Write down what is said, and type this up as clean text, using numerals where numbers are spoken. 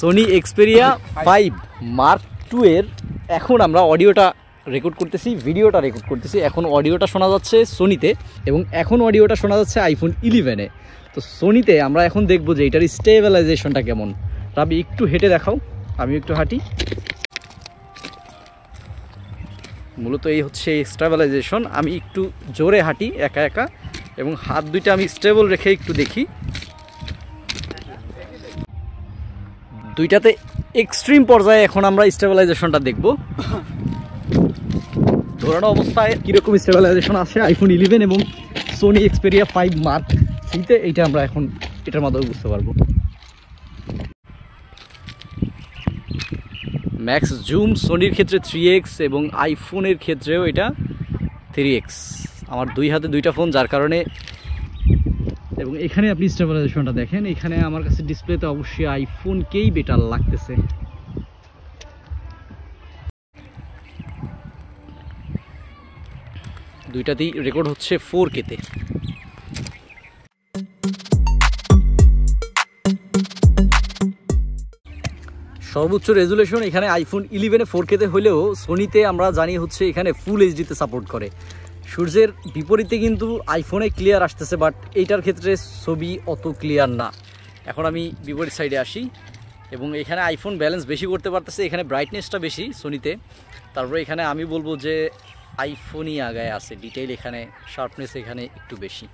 Sony Xperia 5 mark 2 এর এখন আমরা অডিওটা রেকর্ড করতেছি, ভিডিওটা রেকর্ড করতেছি। এখন অডিওটা শোনা যাচ্ছে সোনিতে এবং এখন অডিওটা শোনা যাচ্ছে আইফোন 11-এ। তো সোনিতে আমরা এখন দেখবো যে এটার স্টেবিলাইজেশনটা কেমন। রাবি একটু হেঁটে দেখাও, আমি একটু হাঁটি। মূলত এই হচ্ছে স্টেবিলাইজেশন। আমি একটু জোরে হাঁটি একা একা এবং হাত দুইটা আমি স্টেবল রেখে একটু দেখি। দুইটাতে এক্সট্রিম পর্যায়ে এখন আমরা স্টেবিলাইজেশনটা দেখব। ধরানো অবস্থায় কীরকম স্টেবিলাইজেশন আছে আইফোন 11 এবং সোনি এক্সপেরিয়া 5 মার্ক 3-তে, এইটা আমরা এখন এটার মাধ্যমে বুঝতে পারবো। ম্যাক্স জুম সোনির ক্ষেত্রে 3x এবং আইফোনের ক্ষেত্রেও এটা 3x। আমার দুই হাতে দুইটা ফোন, যার কারণে। এবং এখানে আপনি স্টেবিলাইজেশনটা দেখেন, এখানে আমার কাছে ডিসপ্লেতে অবশ্যই আইফোনকেই বেটার লাগতেছে। দুইটাতেই রেকর্ড হচ্ছে 4K-তে। সর্বোচ্চ রেজুলেশন এখানে আইফোন 11-এ 4K-তে হলেও সোনিতে আমরা জানি হচ্ছে এখানে ফুল এইচডিতে সাপোর্ট করে। সূর্যের বিপরীতে কিন্তু আইফোনে ক্লিয়ার আসতেছে, বাট এইটার ক্ষেত্রে ছবি অত ক্লিয়ার না। এখন আমি বিপরীত সাইডে আসি এবং এখানে আইফোন ব্যালেন্স বেশি করতে পারতেছে, এখানে ব্রাইটনেসটা বেশি সোনিতে। তারপরে এখানে আমি বলবো যে আইফোনই আগায় আছে, ডিটেইল এখানে, শার্পনেস এখানে একটু বেশি।